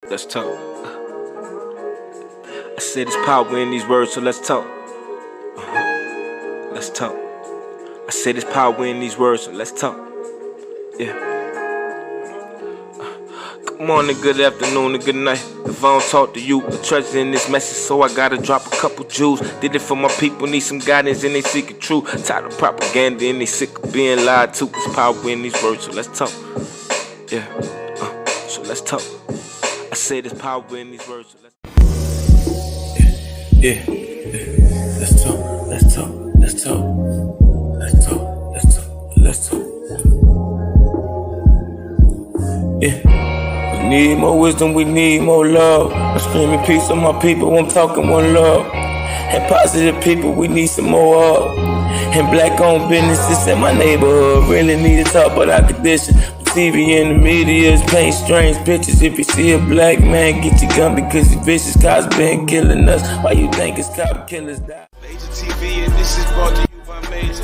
Let's talk. I said there's power in these words, so let's talk. Let's talk. I said there's power in these words, so let's talk. Yeah. Good morning, good afternoon, and good night. If I don't talk to you, the treasure in this message, so I gotta drop a couple jewels. Did it for my people, need some guidance, and they seek it true. Tired of propaganda, and they sick of being lied to. There's power in these words, so let's talk. Yeah. So let's talk. I said there's power in these words, so let's talk. Yeah. Let's talk. Let's talk. Let's talk. Let's talk. Let's talk. Let's talk. Yeah. We need more wisdom, we need more love. I'm screaming peace on my people, I'm talking one love. And positive people, we need some more of. And black-owned businesses in my neighborhood really need to talk about our condition. TV and the media is painting strange pictures. If you see a black man, get your gun because these vicious cops been killing us. Why you think it's cop killers die? Major TV and this is brought to you by Major.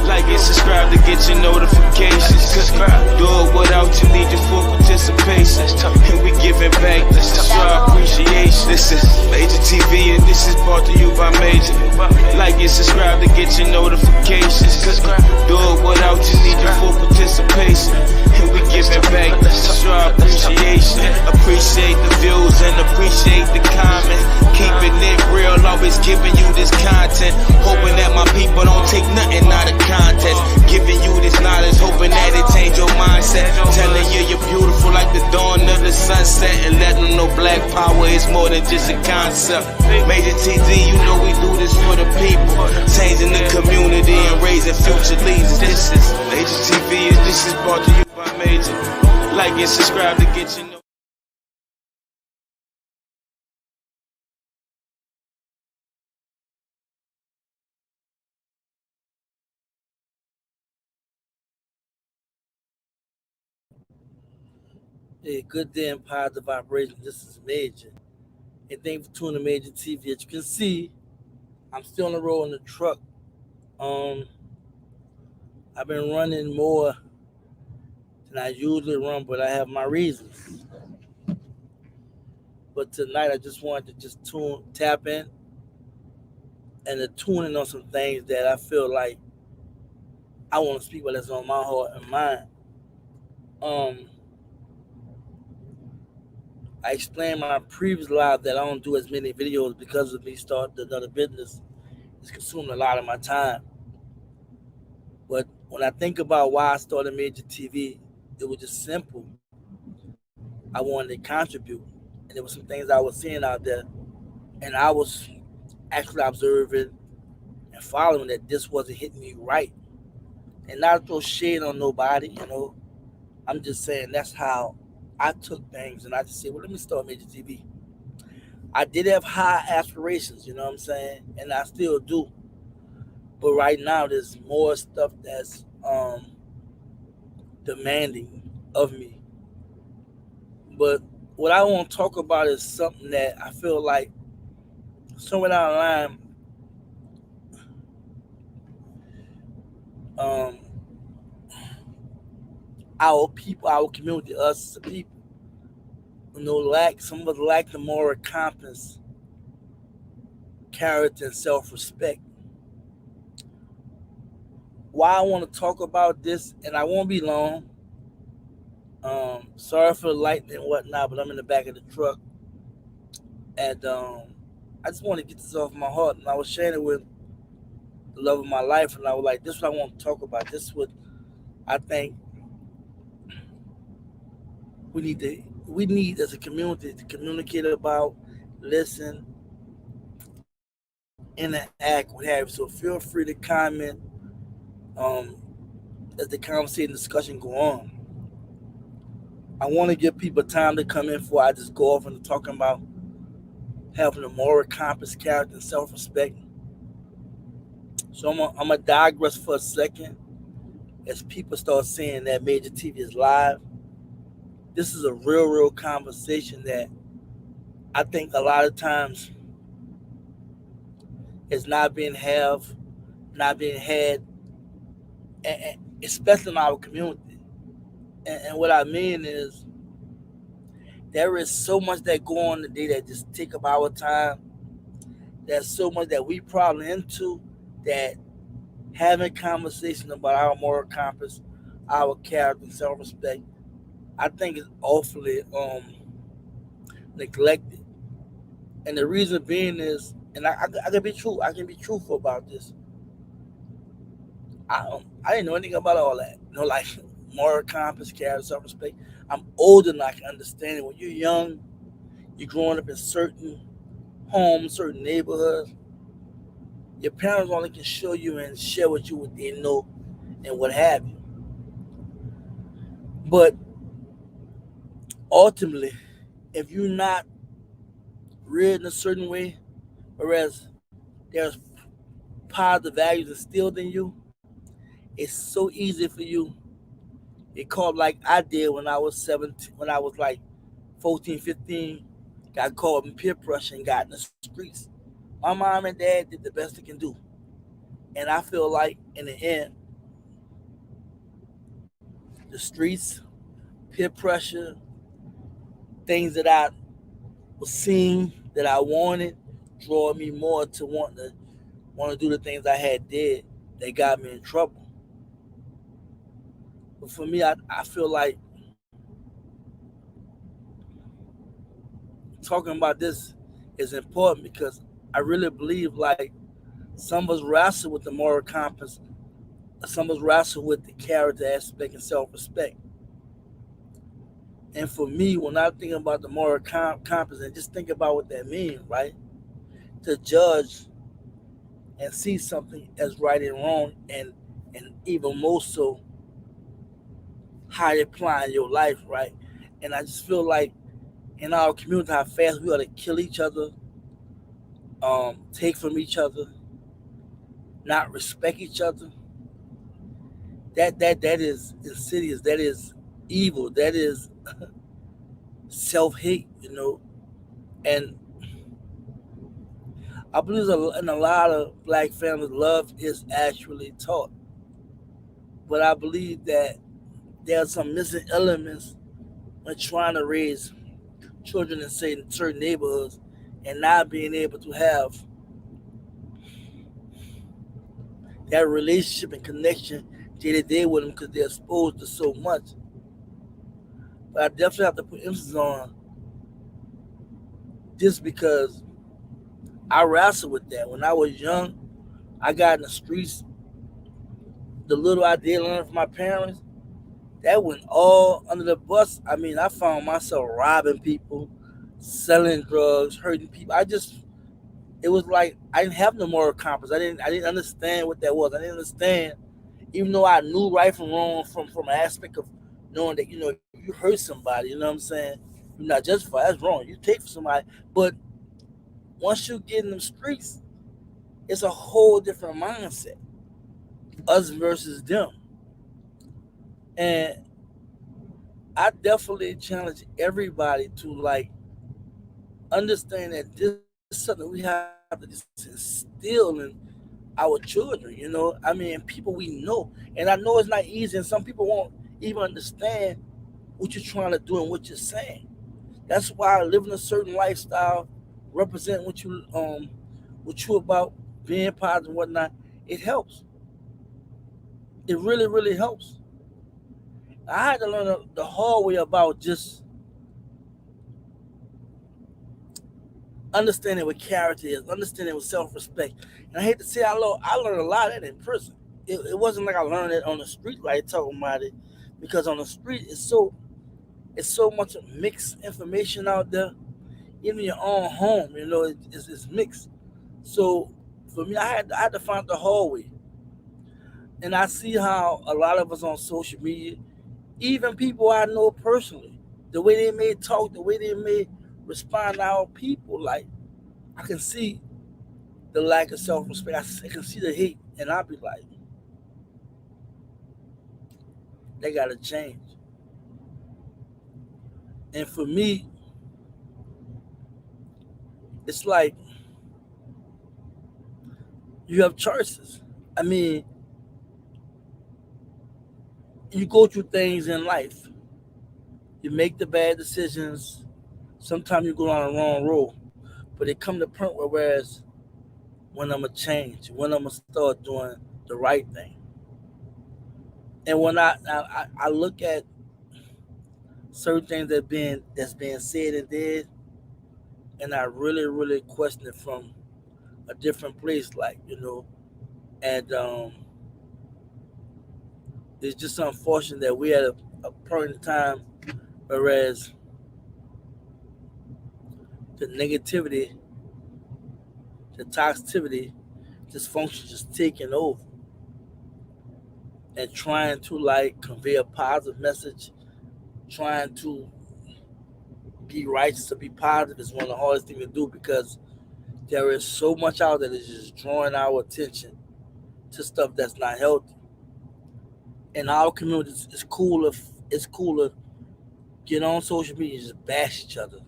Like and subscribe to get your notifications. Do it without you, need your full participation. And we giving back, show our appreciation. This is Major TV and this is brought to you by Major. Like and subscribe to get your notifications. Do it without you, need your full participation. And we giving back, show our appreciation. Appreciate the views and appreciate the comments. Keeping it real, always giving you this content. Hoping that my people don't take nothing out of contest. Giving you this knowledge, hoping that it change your mindset. Telling you you're beautiful like the dawn of the sunset. And letting them know black power is more than just a concept. Major TV, you know we do this for the people. Changing the community and raising future leaders. This is Major TV and this is brought to you by Major. Like and subscribe to get your Hey, good day and positive vibration. This is Major. And thank you for tuning to Major TV. As you can see, I'm still on the road in the truck. I've been running more than I usually run, but I have my reasons. But tonight I just wanted to tap in and tune in on some things that I feel like I want to speak about that's on my heart and mind. I explained in my previous live that I don't do as many videos because of me starting another business. It's consuming a lot of my time. But when I think about why I started Major TV, it was just simple. I wanted to contribute. And there were some things I was seeing out there. And I was actually observing and following that this wasn't hitting me right. And not to throw shade on nobody, I'm just saying that's how I took things. And I just said, well, let me start Major TV. I did have high aspirations, you know what I'm saying? And I still do. But right now, there's more stuff that's demanding of me. But what I want to talk about is something that I feel like somewhere down the line, our people, our community, us the people, some of us lack the moral compass, character, and self-respect. Why I want to talk about this, and I won't be long. Sorry for the lightning and whatnot, but I'm in the back of the truck. And I just want to get this off my heart. And I was sharing it with the love of my life. And I was like, this is what I want to talk about. This is what I think we need as a community to communicate about, listen, interact, what have you. So feel free to comment as the conversation discussion go on. I want to give people time to come in before I just go off into talking about having a moral compass, character, and self-respect. So I'm going to digress for a second as people start saying that Major TV is live. This is a real conversation that I think a lot of times is not being had, and especially in our community. And what I mean is There is so much that go on today that just take up our time. There's so much that we probably into that having conversation about our moral compass, our character, self respect, I think is awfully neglected. And the reason being is, and I can be true, I can be truthful about this. I didn't know anything about all that. You know, like moral compass, character, self respect. I'm old enough I can understand it. When you're young, you're growing up in certain homes, certain neighborhoods. Your parents only can show you and share with you what they know and what have you. But ultimately, if you're not reared in a certain way, whereas there's positive values instilled in you, it's so easy for you. It caught like I did when I was 17, when I was like 14, 15, got caught in peer pressure and got in the streets. My mom and dad did the best they can do. And I feel like in the end, the streets, peer pressure, things that I was seeing that I wanted, draw me more to want to do the things I had did that got me in trouble. But for me, I feel like talking about this is important because I really believe like some of us wrestle with the moral compass, some of us wrestle with the character aspect and self-respect. And for me, when I think about the moral compass and just think about what that means, right? To judge and see something as right and wrong, and even more so how you apply in your life, right? And I just feel like in our community, how fast we ought to kill each other, take from each other, not respect each other. That is insidious. That is evil. That is self hate. You know, and I believe in a lot of black families, love is actually taught. But I believe that there are some missing elements when trying to raise children in certain neighborhoods and not being able to have that relationship and connection day to day with them because they're exposed to so much. But I definitely have to put emphasis on this because I wrestled with that. When I was young, I got in the streets. The little I did learn from my parents, that went all under the bus. I mean, I found myself robbing people, selling drugs, hurting people. It was like I didn't have no moral compass. I didn't understand what that was. I didn't understand, even though I knew right from wrong from an aspect of knowing that, you hurt somebody, you know what I'm saying? You're not justified, that's wrong. You take from somebody. But once you get in them streets, it's a whole different mindset. Us versus them. And I definitely challenge everybody to like understand that this is something we have to just instill in our children, I mean, people we know. And I know it's not easy, and some people won't even understand what you're trying to do and what you're saying. That's why living a certain lifestyle, representing what you about, being positive and whatnot, it helps. It really, really helps. I had to learn the hard way about just understanding what character is, understanding what self-respect. And I hate to say I learned a lot of that in prison. It wasn't like I learned it on the street like talking about it, because on the street it's so much mixed information out there. Even your own home, it's mixed. So for me, I had to find the hard way. And I see how a lot of us on social media, even people I know personally, the way they may talk, the way they may respond to our people, like I can see the lack of self respect. I can see the hate, and I'll be like, they gotta change. And for me, it's like you have choices. I mean, you go through things in life. You make the bad decisions, sometimes you go down the wrong road. But it come to a point whereas when I'm gonna change, when I'm gonna start doing the right thing. And when I look at certain things that's being said and did, and I really question it from a different place, like and it's just unfortunate that we at a point in time, whereas the negativity, the toxicity, dysfunction just taking over and trying to like convey a positive message, trying to be righteous to be positive is one of the hardest things to do because there is so much out there that is just drawing our attention to stuff that's not healthy. In our communities, it's cool to get on social media and just bash each other.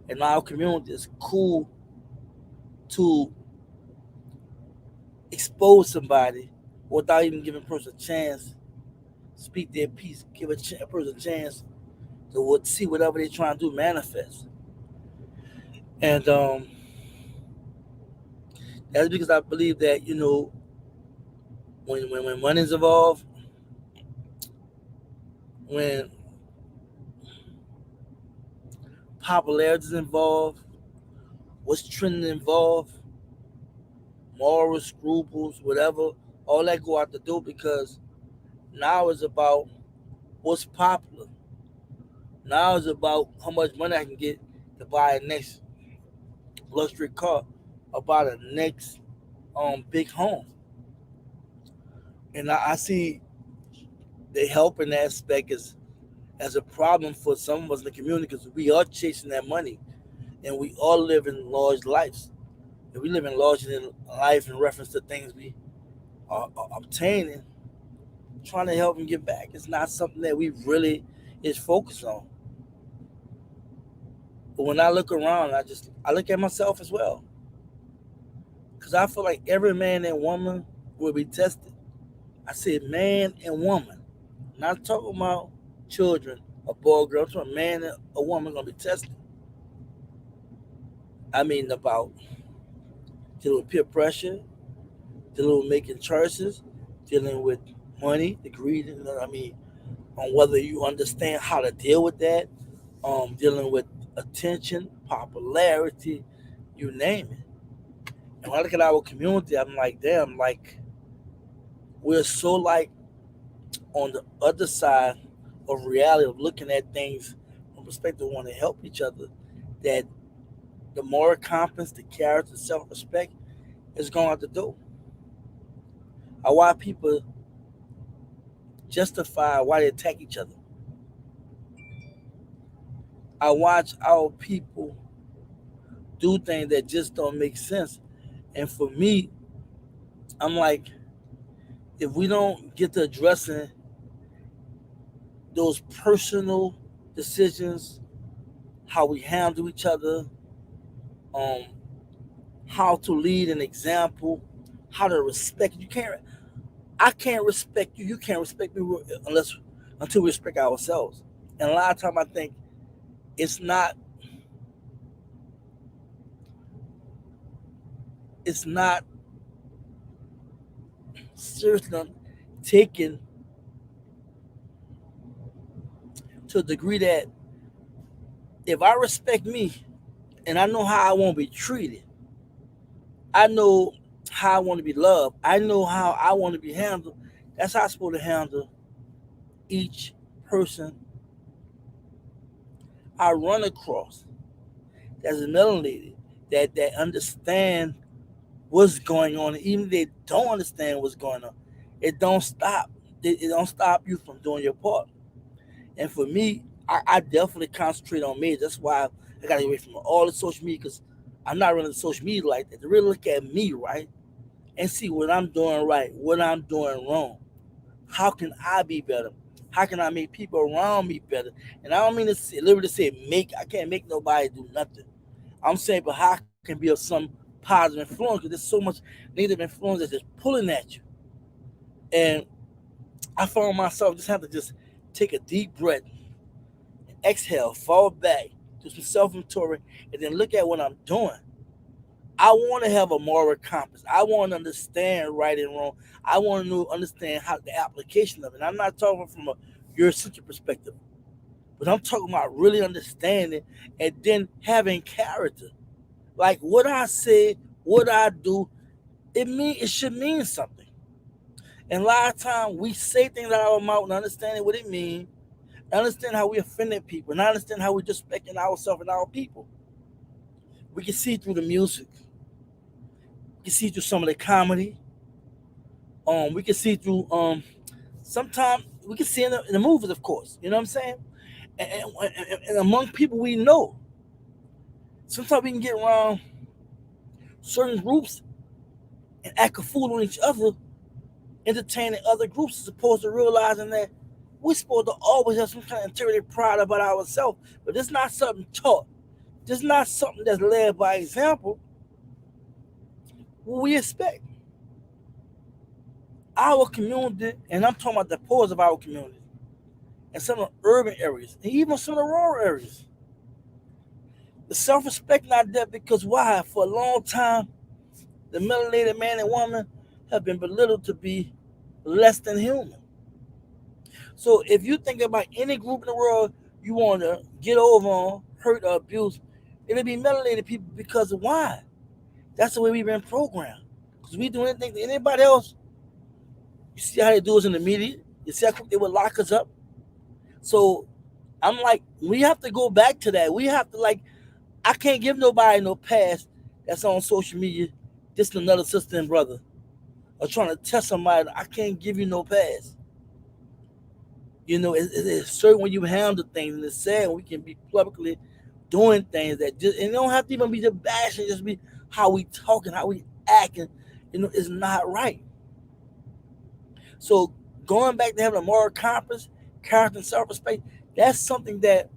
In our community, it's cool to expose somebody without even giving a person a chance, speak their piece, give a person a chance to see whatever they're trying to do manifest. And that's because I believe that when money's involved, when popularity is involved, what's trending involved, moral scruples, whatever, all that go out the door because now it's about what's popular. Now it's about how much money I can get to buy a next luxury car or buy the next big home. And I see the helping aspect as a problem for some of us in the community because we are chasing that money and we all live in large lives. And we live in large life in reference to things we are obtaining, trying to help them get back. It's not something that we really is focused on. But when I look around, I look at myself as well. Because I feel like every man and woman will be tested. I said man and woman. Not talking about children, a boy or girl. I'm talking about man and a woman gonna be tested. I mean about dealing with peer pressure, dealing with making choices, dealing with money, the greed, on whether you understand how to deal with that, dealing with attention, popularity, you name it. And when I look at our community, I'm like, damn, like we're so like on the other side of reality of looking at things from perspective of wanting to help each other, that the moral compass, the character, self respect is going out the door. I watch people justify why they attack each other. I watch our people do things that just don't make sense. And for me, I'm like, if we don't get to addressing those personal decisions, how we handle each other, um, how to lead an example, how to respect you. I can't respect you. You can't respect me until we respect ourselves. And a lot of time I think it's not it's not seriously taken to a degree that if I respect me and I know how I want to be treated, I know how I want to be loved, I know how I want to be handled. That's how I'm supposed to handle each person I run across that's melanated, that understand what's going on, even if they don't understand what's going on. It don't stop. It don't stop you from doing your part. And for me, I definitely concentrate on me. That's why I got to get away from all the social media because I'm not running social media like that. To really look at me, right, and see what I'm doing right, what I'm doing wrong. How can I be better? How can I make people around me better? And I don't mean to say, literally say make. I can't make nobody do nothing. I'm saying, but how can be of some positive influence? Because there's so much negative influence that's just pulling at you. And I found myself just have to just take a deep breath, exhale, fall back, do some self-inventory, and then look at what I'm doing. I want to have a moral compass. I want to understand right and wrong. I want to understand how the application of it. I'm not talking from a Eurocentric perspective, but I'm talking about really understanding and then having character. Like what I say, what I do, it should mean something. And a lot of times we say things out of our mouth and understanding what it means, understand how we offended people, and understand how we're disrespecting ourselves and our people. We can see through the music. We can see through some of the comedy. We can see through sometimes we can see in the movies, of course. You know what I'm saying? And among people we know, sometimes we can get around certain groups and act a fool on each other, entertaining other groups, as opposed to realizing that we're supposed to always have some kind of integrity, pride about ourselves. But it's not something taught. This is not something that's led by example. What we expect. Our community, and I'm talking about the poorest of our community, and some of the urban areas, and even some of the rural areas. The self-respect not there because why? For a long time, the melanated man and woman have been belittled to be less than human. So if you think about any group in the world you want to get over on, hurt or abuse, it'll be melanated people because of why? That's the way we've been programmed. Because we do anything to anybody else. You see how they do us in the media. You see how quick they would lock us up. So I'm like, we have to go back to that. We have to I can't give nobody no pass that's on social media, just another sister and brother, or trying to test somebody. I can't give you no pass. It's certain when you handle things, and it's sad when we can be publicly doing things that just, and it don't have to even be the bashing, just be how we talking, how we acting, is not right. So going back to having a moral compass, character and self-respect, that's something that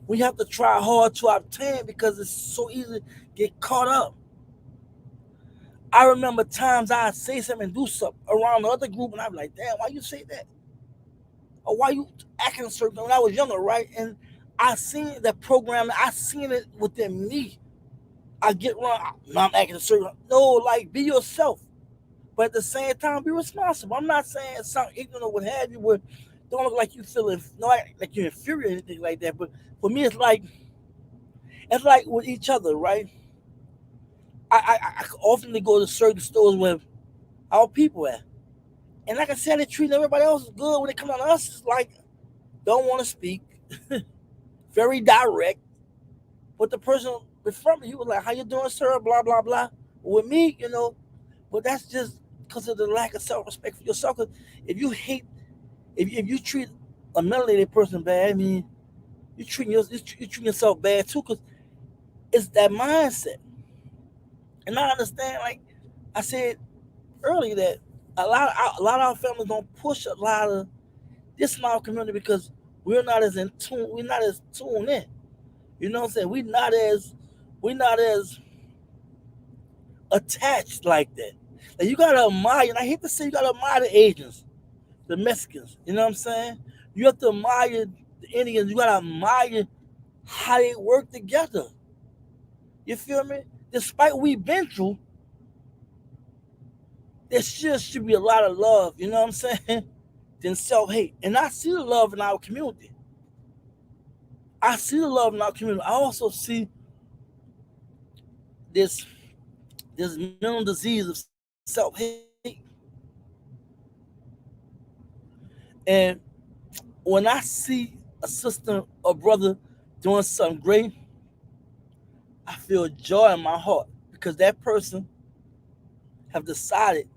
we have to try hard to obtain because it's so easy to get caught up. I remember times I'd say something and do something around the other group, and I'd be like, damn, why you say that? Or why you acting certain when I was younger, right? And I seen that program, I seen it within me. I get wrong, no, I'm acting certain. No, be yourself. But at the same time, be responsible. I'm not saying it sound ignorant or what have you, but don't look like you feeling like you're inferior or anything like that. But for me, it's like with each other, right? I often go to certain stores where our people at, and like I said, they treat everybody else good. When they come on us, it's like don't want to speak, very direct. But the person in front of you was like, "How you doing, sir?" Blah blah blah. With me, but that's just because of the lack of self-respect for yourself. Cause if you hate, if you treat a melanated person bad, I mean, you treating yourself bad too. Cause it's that mindset. And I understand, like I said earlier, that a lot of our families don't push a lot of this in our community because we're not as in tune. We're not as tuned in. You know what I'm saying? We're not as attached like that. Like you gotta admire, and I hate to say you gotta admire the Asians, the Mexicans. You know what I'm saying? You have to admire the Indians. You gotta admire how they work together. You feel me? Despite what we've been through, there should be a lot of love. You know what I'm saying? Than self-hate. And I see the love in our community. I see the love in our community. I also see this mental disease of self-hate. And when I see a sister or brother doing something great, I feel joy in my heart because that person have decided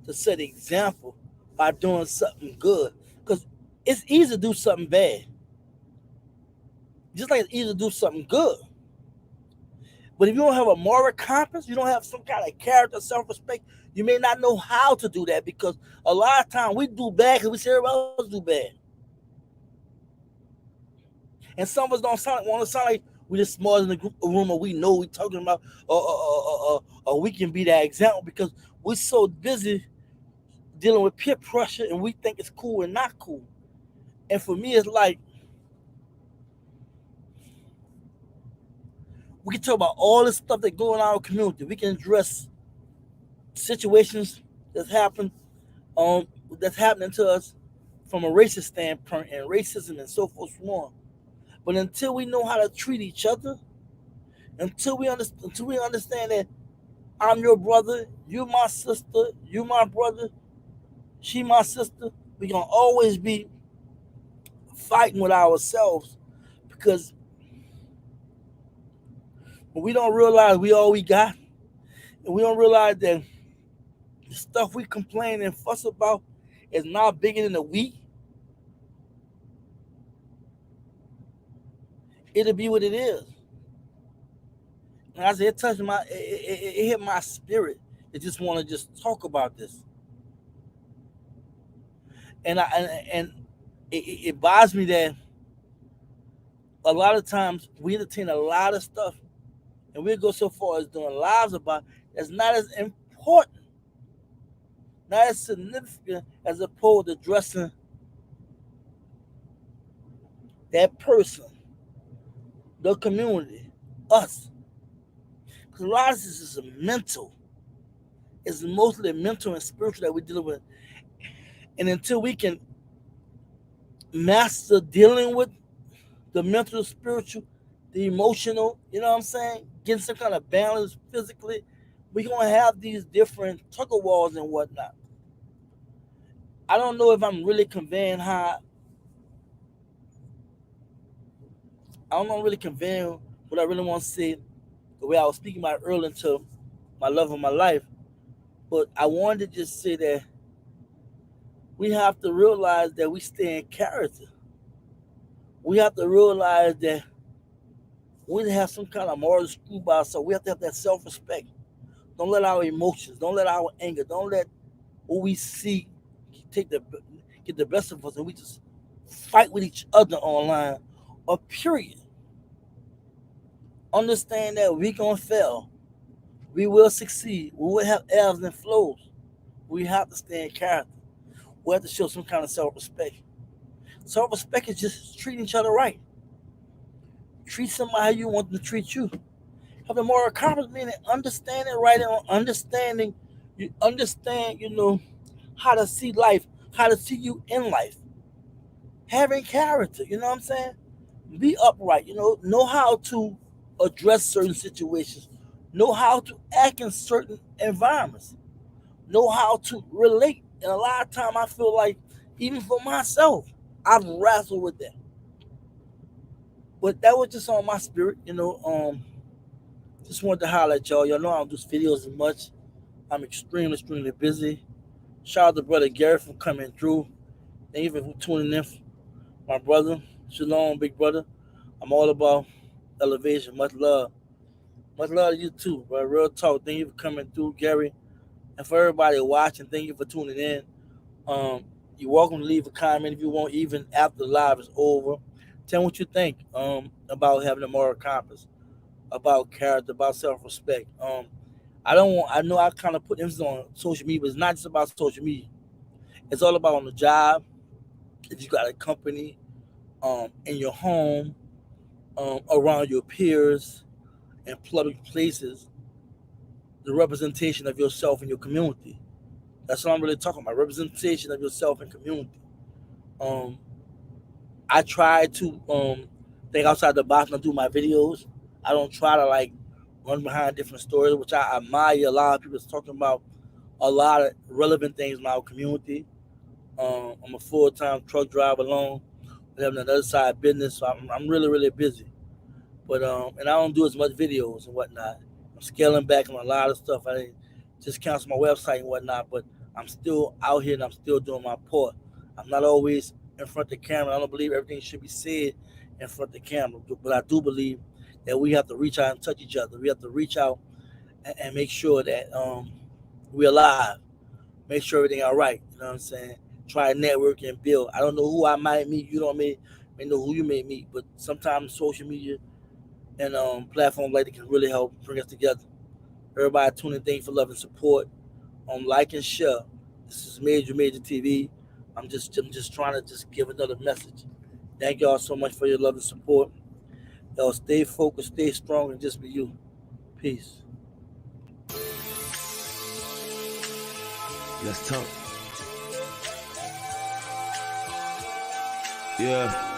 to set an example by doing something good. Because it's easy to do something bad, just like it's easy to do something good. But if you don't have a moral compass, you don't have some kind of character, self-respect, you may not know how to do that because a lot of times we do bad because we see everybody else do bad. And some of us don't want to sound like we just smarter in the group a room or we know we talking about or we can be that example because we're so busy dealing with peer pressure and we think it's cool and not cool. And for me, it's like we can talk about all this stuff that goes on in our community. We can address situations that's happen, um, that's happening to us from a racist standpoint and racism and so forth and so on. But until we know how to treat each other, until we understand that I'm your brother, you my sister, you my brother, she my sister, we gonna always be fighting with ourselves because when we don't realize we all we got, and we don't realize that the stuff we complain and fuss about is not bigger than the we, it'll be what it is. And I said, it touched it hit my spirit. It just want to just talk about this, and it bothers me that a lot of times we entertain a lot of stuff, and we go so far as doing lives about that's not as important, not as significant as opposed to addressing that person, the community, us. Because a lot of this is mental. It's mostly mental and spiritual that we're dealing with. And until we can master dealing with the mental, spiritual, the emotional, you know what I'm saying? Getting some kind of balance physically, we're going to have these different tug of wars and whatnot. I don't know if I'm really conveying how, I don't know really conveying what I really want to say the way I was speaking about earlier to my love of my life. But I wanted to just say that we have to realize that we stay in character. We have to realize that we have some kind of moral screwball, so we have to have that self-respect. Don't let our emotions, don't let our anger, don't let what we see take the get the best of us, and we just fight with each other online. Or period. Understand that we gonna fail. We will succeed. We will have ebbs and flows. We have to stay in character. We have to show some kind of self-respect. Self-respect is just treating each other right. Treat somebody how you want them to treat you. Have a moral compass, meaning understanding right and understanding. You understand, how to see life, how to see you in life. Having character, you know what I'm saying? Be upright, know how to address certain situations, know how to act in certain environments, know how to relate. And a lot of time I feel like, even for myself, I've wrestled with that. But that was just on my spirit, just wanted to highlight y'all. Y'all know I don't do videos as much. I'm extremely, extremely busy. Shout out to brother Gary for coming through. Thank you for tuning in. My brother, Shalom, big brother. I'm all about elevation. Much love. Much love to you too, bro. Real talk. Thank you for coming through, Gary. And for everybody watching, thank you for tuning in. Um, you're welcome to leave a comment if you want, even after the live is over. Tell me what you think about having a moral compass, about character, about self-respect. I know I kind of put emphasis on social media, but it's not just about social media. It's all about on the job. If you got a company, in your home, around your peers, and public places, the representation of yourself in your community. That's what I'm really talking about. Representation of yourself in community. Um, I try to think outside the box when I do my videos. I don't try to like run behind different stories, which I admire. A lot of people talking about a lot of relevant things in our community. I'm a full-time truck driver alone. I have another side business, so I'm really, really busy. But and I don't do as much videos and whatnot. I'm scaling back on a lot of stuff. I didn't just cancel my website and whatnot, but I'm still out here and I'm still doing my part. I'm not always in front of the camera. I don't believe everything should be said in front of the camera, but I do believe that we have to reach out and touch each other. We have to reach out and make sure that we're alive. Make sure everything all right. You know what I'm saying? Try to network and build. I don't know who I might meet. You don't may know who you may meet, but sometimes social media and platforms like that can really help bring us together. Everybody tuning in, thanks for love and support. Like and share. This is Major TV. I'm just trying to just give another message. Thank y'all so much for your love and support. Y'all stay focused, stay strong, and just be you. Peace. Let's talk. Yeah.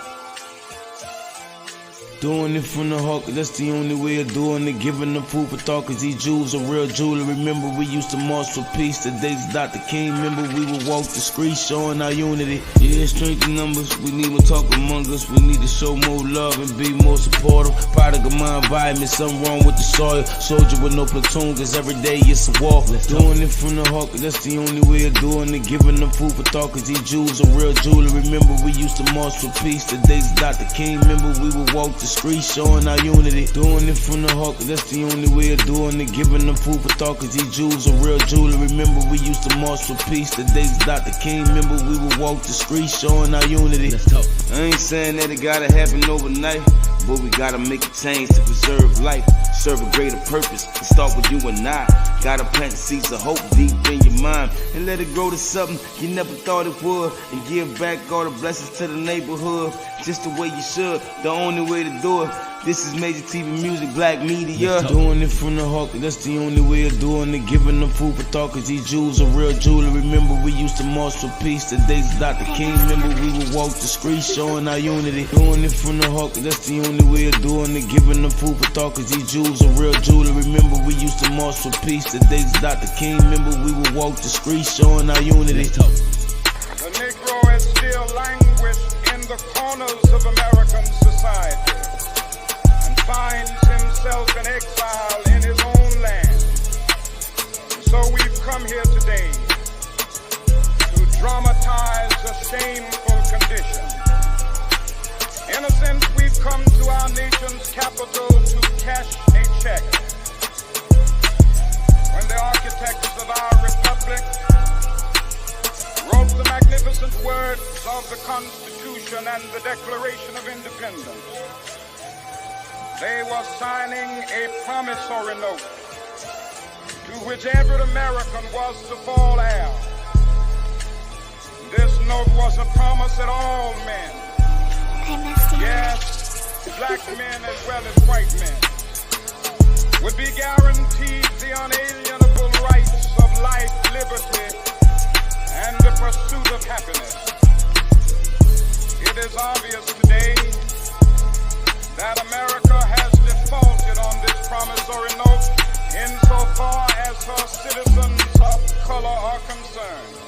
Doing it from the heart, that's the only way of doing it. Giving them food for thought, cause these Jews are real jewelry. Remember we used to march for peace. The days Dr. King, remember we would walk the streets showing our unity. Yeah, strength in numbers, we need to talk among us. We need to show more love and be more supportive. Product of my environment, something wrong with the soil. Soldier with no platoon, cause every day it's a war. Doing it from the heart, cause that's the only way of doing it. Giving them food for thought, cause these Jews are real jewelry. Remember we used to march for peace. The days Dr. King, remember we would walk the streets showing our unity. Doing it from the heart, cause that's the only way of doing it. Giving them food for thought, cause these Jews are real jewelry. Remember we used to march for peace. The days Dr. King, remember we would walk the streets showing our unity. Let's talk. I ain't saying that it gotta happen overnight, but we gotta make a change to preserve life. Serve a greater purpose and start with you and I. Gotta plant seeds of hope deep in your mind and let it grow to something you never thought it would. And give back all the blessings to the neighborhood just the way you should, the only way to do it. This is Major TV Music, Black Media. Doing it from the heart, cause that's the only way of doing it. Giving them food for thought, cause these Jews are real jewelry. Remember we used to march for peace. The days Dr. King, remember we would walk the streets showing our unity. Doing it from the heart, cause that's the only way of doing it. Giving them food for thought, cause these Jews are real jewelry. Remember we used to march for peace. The days Dr. King, remember we would walk the streets showing our unity. The Negro is still languished in the corners of American society and finds himself in exile in his own land. So we've come here today to dramatize a shameful condition. In a sense, we've come to our nation's capital to cash a check. When the architects of our republic wrote the magnificent words of the Constitution and the Declaration of Independence, they were signing a promissory note to which every American was to fall heir. This note was a promise that all men, yes, black men as well as white men, would be guaranteed the unalienable rights of life, liberty, and the pursuit of happiness. It is obvious today that America has defaulted on this promissory note insofar as her citizens of color are concerned.